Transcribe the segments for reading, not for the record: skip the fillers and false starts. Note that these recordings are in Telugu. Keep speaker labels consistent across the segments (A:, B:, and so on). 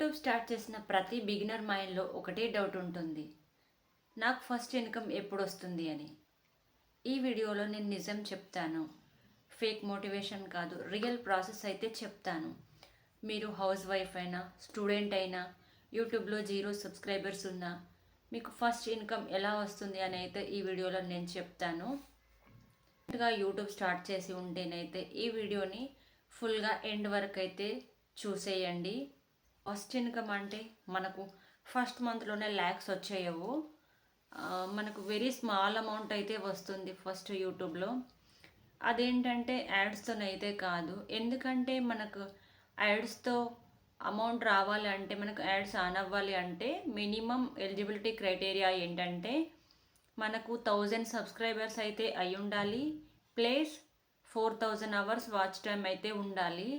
A: యూట్యూబ్ స్టార్ట్ చేసిన ప్రతి బిగినర్ మైండ్లో ఒకటే డౌట్ ఉంటుంది. నాకు ఫస్ట్ ఇన్కమ్ ఎప్పుడు వస్తుంది అని. ఈ వీడియోలో నేను నిజం చెప్తాను. ఫేక్ మోటివేషన్ కాదు, రియల్ ప్రాసెస్ అయితే చెప్తాను. మీరు హౌస్ వైఫ్ అయినా, స్టూడెంట్ అయినా, యూట్యూబ్లో 0 సబ్స్క్రైబర్స్ ఉన్నా, మీకు ఫస్ట్ ఇన్కమ్ ఎలా వస్తుంది అని అయితే ఈ వీడియోలో నేను చెప్తాను. యూట్యూబ్ స్టార్ట్ చేసి ఉంటేనైతే ఈ వీడియోని ఫుల్గా ఎండ్ వరకు అయితే చూసేయండి. ఫస్ట్ ఇన్కమ్ అంటే మనకు ఫస్ట్ మంత్లోనే ల్యాక్స్ వచ్చేయవు. మనకు వెరీ స్మాల్ అమౌంట్ అయితే వస్తుంది ఫస్ట్ యూట్యూబ్లో. అదేంటంటే యాడ్స్తోనైతే కాదు. ఎందుకంటే మనకు యాడ్స్తో అమౌంట్ రావాలి అంటే, మనకు యాడ్స్ ఆన్ అవ్వాలి అంటే మినిమం ఎలిజిబిలిటీ క్రైటీరియా ఏంటంటే మనకు 1000 సబ్స్క్రైబర్స్ అయితే అయి ఉండాలి, ప్లస్ 4000 అవర్స్ వాచ్ టైం అయితే ఉండాలి,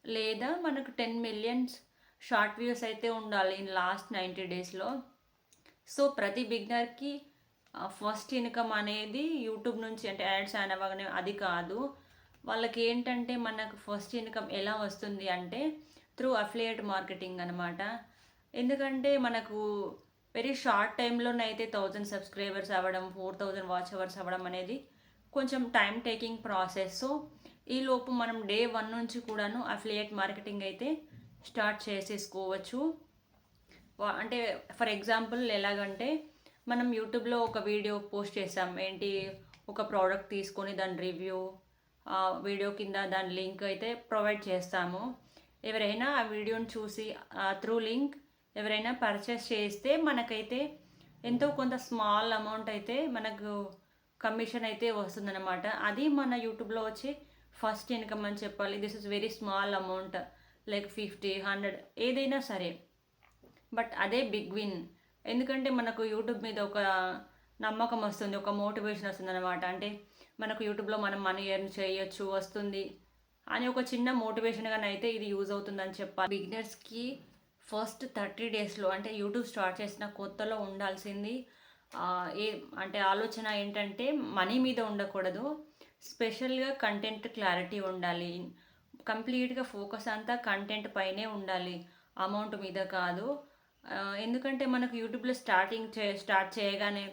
A: లేదా మనకు 10 మిలియన్స్ షార్ట్ వ్యూస్ అయితే ఉండాలి ఇన్ లాస్ట్ 90 డేస్లో. సో ప్రతి బిగినర్కి ఫస్ట్ ఇన్కమ్ అనేది యూట్యూబ్ నుంచి అంటే యాడ్స్ అనవగానే అది కాదు. వాళ్ళకి ఏంటంటే మనకు ఫస్ట్ ఇన్కమ్ ఎలా వస్తుంది అంటే త్రూ అఫిలియేట్ మార్కెటింగ్ అనమాట. ఎందుకంటే మనకు వెరీ షార్ట్ టైంలోనైతే 1000 సబ్స్క్రైబర్స్ అవ్వడం, 4000 వాచ్ అవర్స్ అవ్వడం అనేది కొంచెం టైం టేకింగ్ ప్రాసెస్. సో ఈలోపు మనం డే 1 నుంచి కూడాను అఫిలియేట్ మార్కెటింగ్ అయితే స్టార్ట్ చేసేసుకోవచ్చు. అంటే ఫర్ ఎగ్జాంపుల్ ఎలాగంటే, మనం యూట్యూబ్లో ఒక వీడియో పోస్ట్ చేసాం, ఏంటి ఒక ప్రోడక్ట్ తీసుకొని దాని రివ్యూ, వీడియో కింద దాని లింక్ అయితే ప్రొవైడ్ చేస్తాము. ఎవరైనా ఆ వీడియోని చూసి త్రూ లింక్ ఎవరైనా పర్చేస్ చేస్తే మనకైతే ఎంతో కొంత స్మాల్ అమౌంట్ అయితే మనకు కమిషన్ అయితే వస్తుందన్నమాట. అది మన యూట్యూబ్లో వచ్చి ఫస్ట్ ఇన్కమ్ అని చెప్పాలి. This is very small amount, like 50, 100 ఏదైనా సరే, బట్ అదే బిగ్ విన్. ఎందుకంటే మనకు యూట్యూబ్ మీద ఒక నమ్మకం వస్తుంది, ఒక మోటివేషన్ వస్తుంది అనమాట. అంటే మనకు యూట్యూబ్లో మనం మనీ ఎర్న్ చేయొచ్చు, వస్తుంది అని ఒక చిన్న మోటివేషన్గానే అయితే ఇది యూజ్ అవుతుందని చెప్పాలి. బిగినర్స్కి ఫస్ట్ 30 డేస్లో అంటే యూట్యూబ్ స్టార్ట్ చేసిన కొత్తలో ఉండాల్సింది ఏ అంటే ఆలోచన ఏంటంటే మనీ మీద ఉండకూడదు, స్పెషల్గా కంటెంట్ క్లారిటీ ఉండాలి. కంప్లీట్గా ఫోకస్ అంతా కంటెంట్ పైనే ఉండాలి, అమౌంట్ మీద కాదు. ఎందుకంటే మనకు యూట్యూబ్లో స్టార్ట్ చేయగానే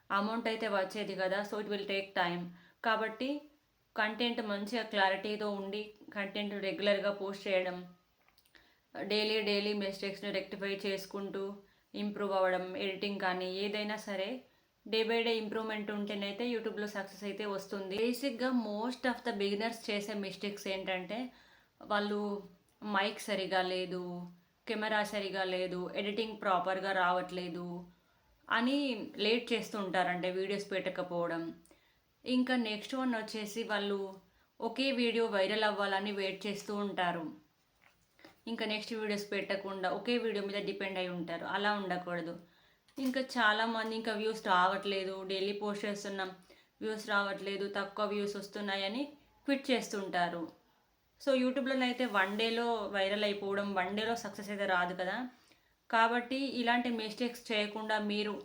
A: అమౌంట్ అయితే వచ్చేది కదా, so it will take time. కాబట్టి కంటెంట్ మంచిగా క్లారిటీతో ఉండి కంటెంట్ రెగ్యులర్గా పోస్ట్ చేయడం, డైలీ మిస్టేక్స్ని రెక్టిఫై చేసుకుంటూ ఇంప్రూవ్ అవ్వడం, ఎడిటింగ్ కానీ ఏదైనా సరే డే బై డే ఇంప్రూవ్మెంట్ ఉంటేనైతే యూట్యూబ్లో సక్సెస్ అయితే వస్తుంది. బేసిక్గా మోస్ట్ ఆఫ్ ద బిగినర్స్ చేసే మిస్టేక్స్ ఏంటంటే వాళ్ళు మైక్ సరిగా లేదు, కెమెరా సరిగా లేదు, ఎడిటింగ్ ప్రాపర్గా రావట్లేదు అని లేట్ చేస్తూ ఉంటారంటే వీడియోస్ పెట్టకపోవడం. ఇంకా నెక్స్ట్ వన్ వచ్చేసి వాళ్ళు ఒకే వీడియో వైరల్ అవ్వాలని వెయిట్ చేస్తూ ఉంటారు. ఇంకా నెక్స్ట్ వీడియోస్ పెట్టకుండా ఒకే వీడియో మీద డిపెండ్ అయి ఉంటారు. అలా ఉండకూడదు. ఇంకా చాలామంది ఇంకా వ్యూస్ రావట్లేదు, డైలీ పోస్ట్ చేస్తున్నాం, వ్యూస్ రావట్లేదు, తక్కువ వ్యూస్ వస్తున్నాయని క్విట్ చేస్తుంటారు. సో యూట్యూబ్లోనైతే 1 డేలో వైరల్ అయిపోవడం, 1 డేలో సక్సెస్ అయితే రాదు కదా. కాబట్టి ఇలాంటి మిస్టేక్స్ చేయకుండా మీరు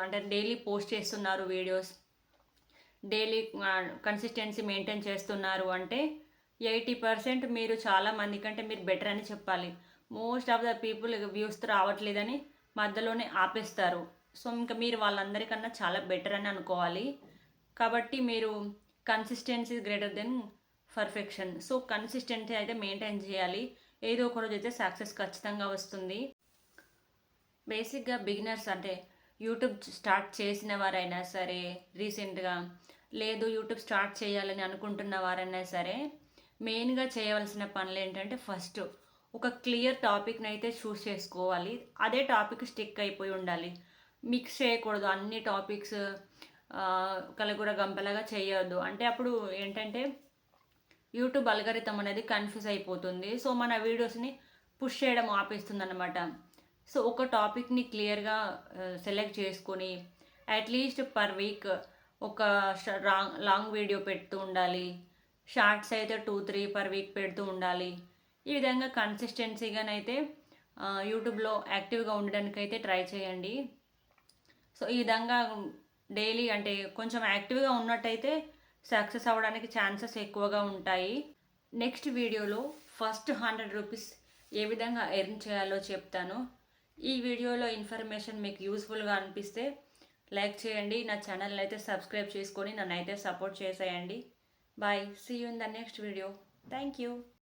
A: అంటే డైలీ పోస్ట్ చేస్తున్నారు వీడియోస్, డైలీ కన్సిస్టెన్సీ మెయింటైన్ చేస్తున్నారు అంటే 80% మీరు చాలా మంది కంటే మీరు బెటర్ అని చెప్పాలి. Most of the people views రావట్లేదని మధ్యలోనే ఆపేస్తారు. సో ఇంకా మీరు వాళ్ళందరికన్నా చాలా బెటర్ అని అనుకోవాలి. కాబట్టి మీరు consistency greater than perfection. So consistency అయితే మెయింటైన్ చేయాలి. ఏదో ఒక రోజు అయితే సక్సెస్ ఖచ్చితంగా వస్తుంది. బేసిక్గా బిగినర్స్ అంటే యూట్యూబ్ స్టార్ట్ చేసిన వారైనా సరే, రీసెంట్గా లేదు యూట్యూబ్ స్టార్ట్ చేయాలని అనుకుంటున్న వారైనా సరే, మెయిన్గా చేయవలసిన పనులు ఏంటంటే ఫస్ట్ ఒక క్లియర్ టాపిక్ని అయితే చూస్ చేసుకోవాలి. అదే టాపిక్ స్టిక్ అయిపోయి ఉండాలి. మిక్స్ చేయకూడదు అన్ని టాపిక్స్, కలగూర గంపలాగా చేయొద్దు. అంటే అప్పుడు ఏంటంటే యూట్యూబ్ అల్గరిథం అనేది కన్ఫ్యూజ్ అయిపోతుంది. సో మన వీడియోస్ని పుష్ చేయడం ఆపేస్తుంది అనమాట. సో ఒక టాపిక్ని క్లియర్గా సెలెక్ట్ చేసుకొని అట్లీస్ట్ పర్ వీక్ ఒక లాంగ్ వీడియో పెడుతూ ఉండాలి. షార్ట్స్ అయితే 2-3 పర్ వీక్ పెడుతూ ఉండాలి. ఈ విధంగా కన్సిస్టెన్సీగానైతే యూట్యూబ్లో యాక్టివ్గా ఉండడానికి అయితే ట్రై చేయండి. సో ఈ విధంగా డైలీ అంటే కొంచెం యాక్టివ్గా ఉన్నట్టయితే సక్సెస్ అవ్వడానికి ఛాన్సెస్ ఎక్కువగా ఉంటాయి. నెక్స్ట్ వీడియోలో ఫస్ట్ 100 రూపీస్ ఏ విధంగా ఎర్న్ చేయాలో చెప్తాను. ఈ వీడియోలో ఇన్ఫర్మేషన్ మీకు యూస్ఫుల్గా అనిపిస్తే లైక్ చేయండి. నా ఛానల్ అయితే సబ్స్క్రైబ్ చేసుకొని నన్ను అయితే సపోర్ట్ చేసేయండి. Bye. See you in the next video. Thank you.